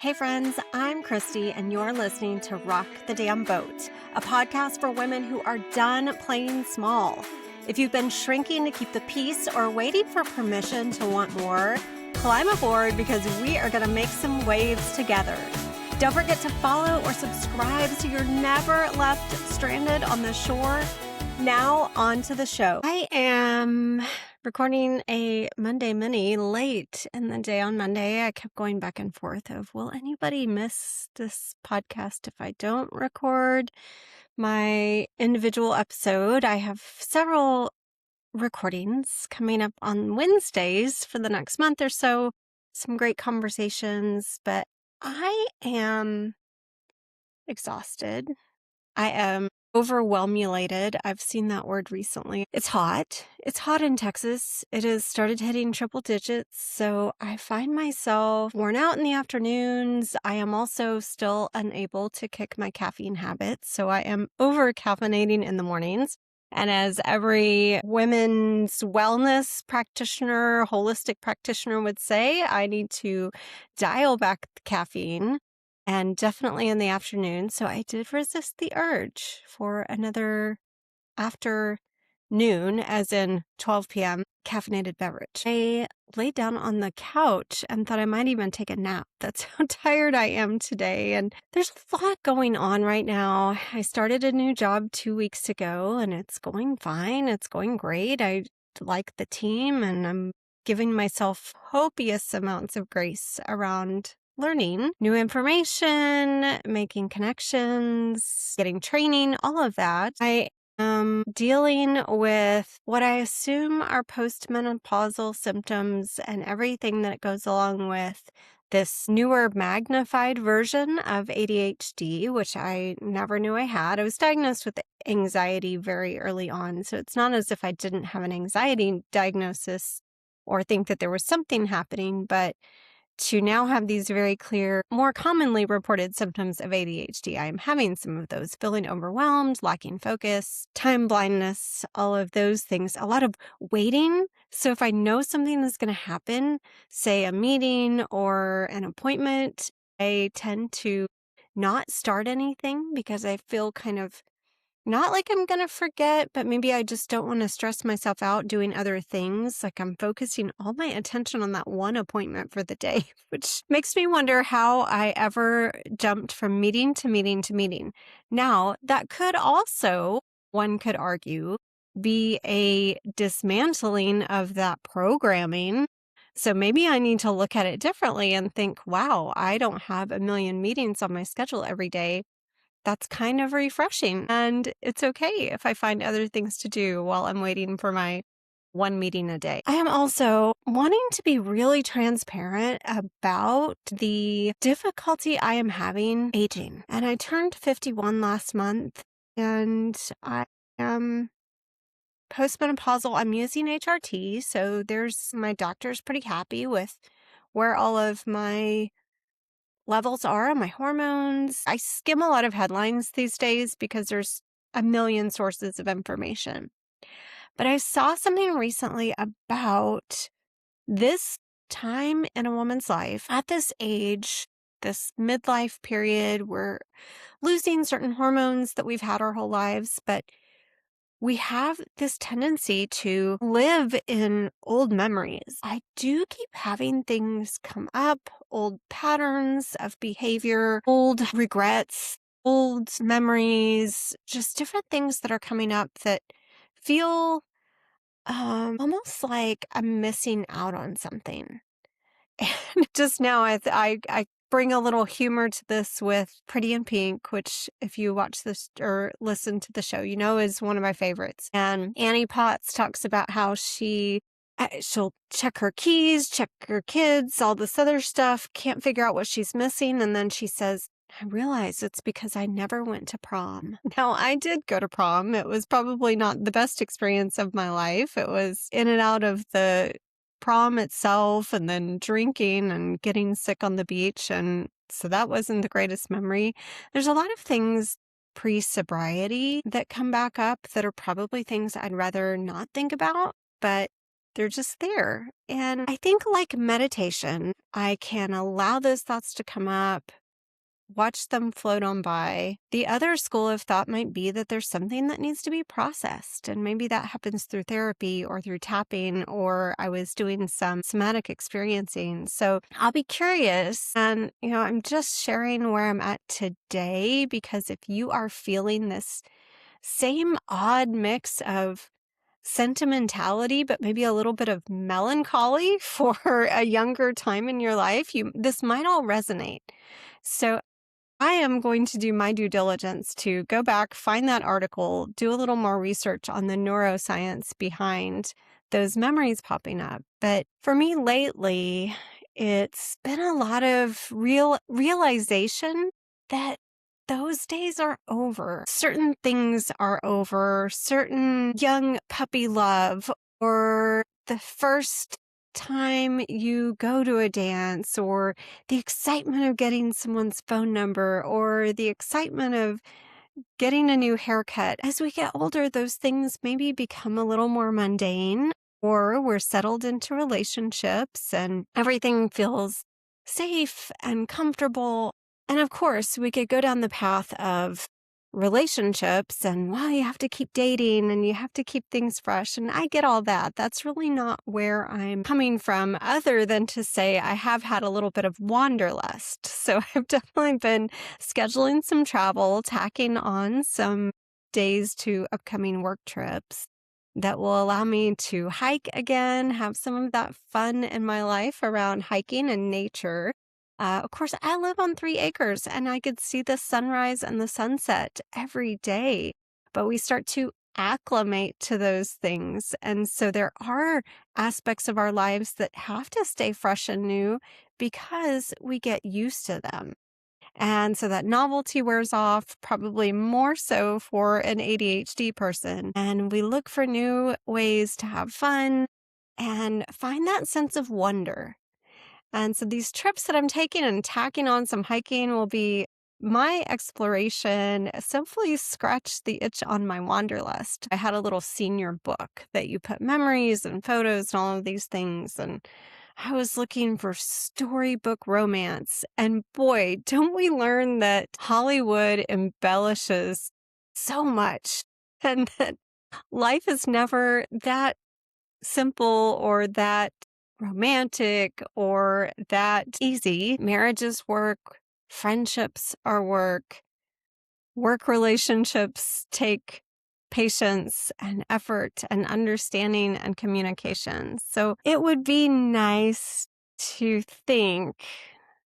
Hey friends, I'm Christy, and you're listening to Rock the Damn Boat, a podcast for women who are done playing small. If you've been shrinking to keep the peace or waiting for permission to want more, climb aboard because we are going to make some waves together. Don't forget to follow or subscribe so you're never left stranded on the shore. Now, on to the show. I am recording a Monday mini late in the day on Monday. I kept going back and forth of, will anybody miss this podcast if I don't record my individual episode? I have several recordings coming up on Wednesdays for the next month or so. Some great conversations, but I am exhausted. I am overwhelmulated. I've seen that word recently. It's hot. It's hot in Texas. It has started hitting triple digits. So I find myself worn out in the afternoons. I am also still unable to kick my caffeine habits. So I am over caffeinating in the mornings. And as every women's wellness practitioner, holistic practitioner would say, I need to dial back the caffeine. And definitely in the afternoon. So I did resist the urge for another afternoon, as in 12 p.m., caffeinated beverage. I laid down on the couch and thought I might even take a nap. That's how tired I am today. And there's a lot going on right now. I started a new job 2 weeks ago and it's going fine. It's going great. I like the team and I'm giving myself copious amounts of grace around learning new information, making connections, getting training, all of that. I am dealing with what I assume are post-menopausal symptoms and everything that goes along with this newer magnified version of ADHD, which I never knew I had. I was diagnosed with anxiety very early on, so it's not as if I didn't have an anxiety diagnosis or think that there was something happening, but to now have these very clear, more commonly reported symptoms of ADHD. I am having some of those, feeling overwhelmed, lacking focus, time blindness, all of those things, a lot of waiting. So if I know something is going to happen, say a meeting or an appointment, I tend to not start anything because I feel kind of not like I'm going to forget, but maybe I just don't want to stress myself out doing other things. Like I'm focusing all my attention on that one appointment for the day, which makes me wonder how I ever jumped from meeting to meeting to meeting. Now, that could also, one could argue, be a dismantling of that programming. So maybe I need to look at it differently and think, wow, I don't have a million meetings on my schedule every day. That's kind of refreshing. And it's okay if I find other things to do while I'm waiting for my one meeting a day. I am also wanting to be really transparent about the difficulty I am having aging. And I turned 51 last month and I am post-menopausal. I'm using HRT. So my doctor's pretty happy with where all of my levels are on my hormones. I skim a lot of headlines these days because there's a million sources of information. But I saw something recently about this time in a woman's life at this age, this midlife period. We're losing certain hormones that we've had our whole lives, but we have this tendency to live in old memories. I do keep having things come up, old patterns of behavior, old regrets, old memories, just different things that are coming up that feel almost like I'm missing out on something. And just now, I bring a little humor to this with Pretty in Pink, which if you watch this or listen to the show, you know is one of my favorites. And Annie Potts talks about how she'll check her keys, check her kids, all this other stuff, can't figure out what she's missing. And then she says, I realize it's because I never went to prom. Now, I did go to prom. It was probably not the best experience of my life. It was in and out of the prom itself and then drinking and getting sick on the beach. And so that wasn't the greatest memory. There's a lot of things pre-sobriety that come back up that are probably things I'd rather not think about. But They're just there. And I think, like meditation, I can allow those thoughts to come up, watch them float on by. The other school of thought might be that there's something that needs to be processed. And maybe that happens through therapy or through tapping, or I was doing some somatic experiencing. So I'll be curious. And, I'm just sharing where I'm at today, because if you are feeling this same odd mix of sentimentality, but maybe a little bit of melancholy for a younger time in your life, this might all resonate. So I am going to do my due diligence to go back, find that article, do a little more research on the neuroscience behind those memories popping up. But for me lately, it's been a lot of realization that those days are over. Certain things are over, certain young puppy love, or the first time you go to a dance, or the excitement of getting someone's phone number, or the excitement of getting a new haircut. As we get older, those things maybe become a little more mundane, or we're settled into relationships and everything feels safe and comfortable. And of course, we could go down the path of relationships and, well, you have to keep dating and you have to keep things fresh. And I get all that. That's really not where I'm coming from, other than to say I have had a little bit of wanderlust. So I've definitely been scheduling some travel, tacking on some days to upcoming work trips that will allow me to hike again, have some of that fun in my life around hiking and nature. Of course, I live on 3 acres and I could see the sunrise and the sunset every day, but we start to acclimate to those things. And so there are aspects of our lives that have to stay fresh and new because we get used to them. And so that novelty wears off, probably more so for an ADHD person. And we look for new ways to have fun and find that sense of wonder. And so these trips that I'm taking and tacking on some hiking will be my exploration, simply scratch the itch on my wanderlust. I had a little senior book that you put memories and photos and all of these things. And I was looking for storybook romance. And boy, don't we learn that Hollywood embellishes so much, and that life is never that simple or that romantic or that easy. Marriages work, friendships are work relationships take patience and effort and understanding and communication. So it would be nice to think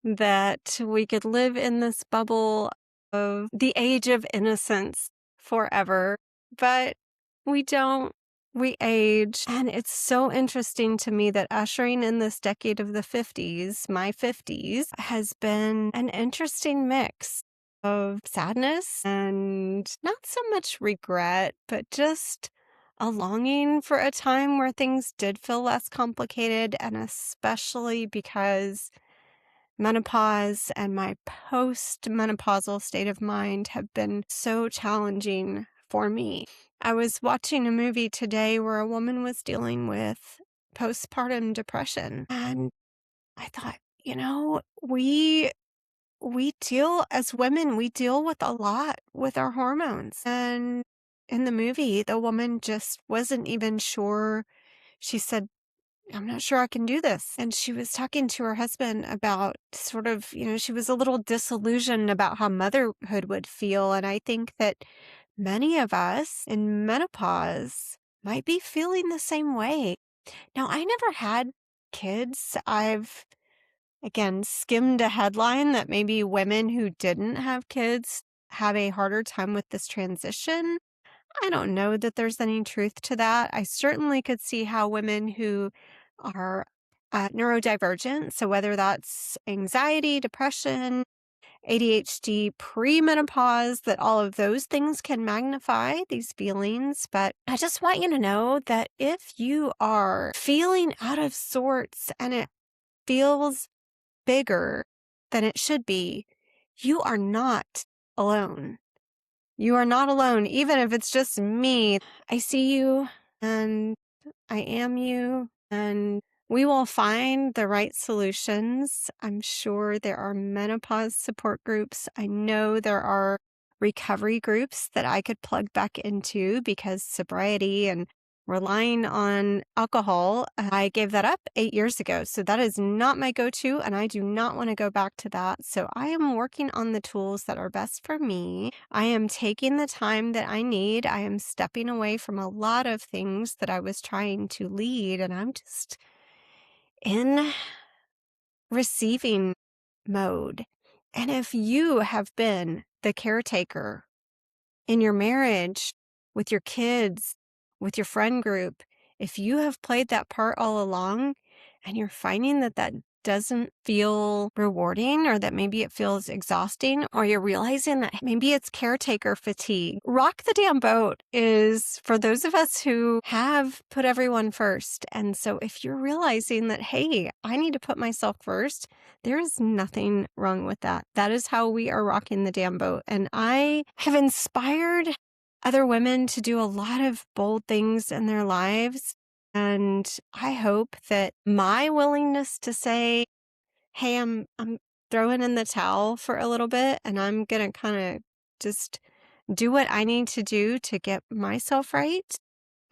that we could live in this bubble of the age of innocence forever, but we don't. We age. And it's so interesting to me that ushering in this decade of the 50s, my 50s, has been an interesting mix of sadness and not so much regret, but just a longing for a time where things did feel less complicated, and especially because menopause and my post-menopausal state of mind have been so challenging for me. I was watching a movie today where a woman was dealing with postpartum depression, and I thought, we deal as women, we deal with a lot with our hormones. And in the movie, the woman just wasn't even sure. She said, I'm not sure I can do this. And she was talking to her husband about sort of, she was a little disillusioned about how motherhood would feel. And I think that many of us in menopause might be feeling the same way. Now, I never had kids. I've, again, skimmed a headline that maybe women who didn't have kids have a harder time with this transition. I don't know that there's any truth to that. I certainly could see how women who are neurodivergent, so whether that's anxiety, depression, ADHD, premenopause, that all of those things can magnify these feelings. But I just want you to know that if you are feeling out of sorts and it feels bigger than it should be, you are not alone. You are not alone, even if it's just me. I see you and I am you. and we will find the right solutions. I'm sure there are menopause support groups. I know there are recovery groups that I could plug back into because sobriety and relying on alcohol, I gave that up 8 years ago. So that is not my go-to, and I do not want to go back to that. So I am working on the tools that are best for me. I am taking the time that I need. I am stepping away from a lot of things that I was trying to lead, and I'm just in receiving mode. And if you have been the caretaker in your marriage, with your kids, with your friend group, if you have played that part all along and you're finding that that doesn't feel rewarding, or that maybe it feels exhausting, or you're realizing that maybe it's caretaker fatigue, rock the damn boat is for those of us who have put everyone first. And so if you're realizing that, hey, I need to put myself first, there is nothing wrong with that. That is how we are rocking the damn boat. And I have inspired other women to do a lot of bold things in their lives. And I hope that my willingness to say, hey, I'm throwing in the towel for a little bit, and I'm going to kind of just do what I need to do to get myself right.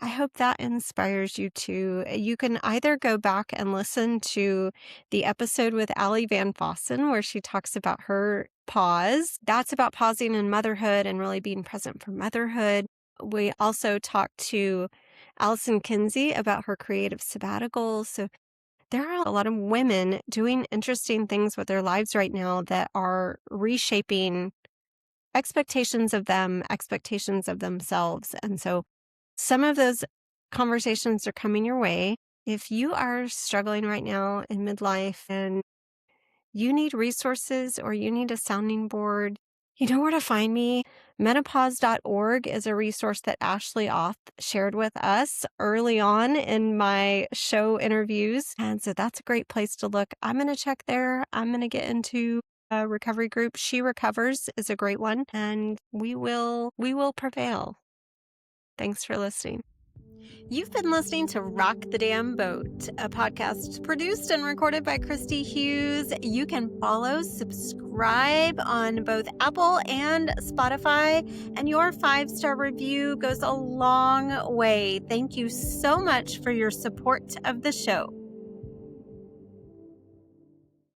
I hope that inspires you too. You can either go back and listen to the episode with Allie Van Fossen, where she talks about her pause. That's about pausing in motherhood and really being present for motherhood. We also talked to Allison Kinsey about her creative sabbatical. So there are a lot of women doing interesting things with their lives right now that are reshaping expectations of them, expectations of themselves. And so some of those conversations are coming your way. If you are struggling right now in midlife and you need resources or you need a sounding board, you know where to find me. Menopause.org is a resource that Ashley Oth shared with us early on in my show interviews. And so that's a great place to look. I'm going to check there. I'm going to get into a recovery group. She Recovers is a great one, and we will prevail. Thanks for listening. You've been listening to Rock the Damn Boat, a podcast produced and recorded by Christy Hughes. You can follow, subscribe on both Apple and Spotify, and your 5-star review goes a long way. Thank you so much for your support of the show.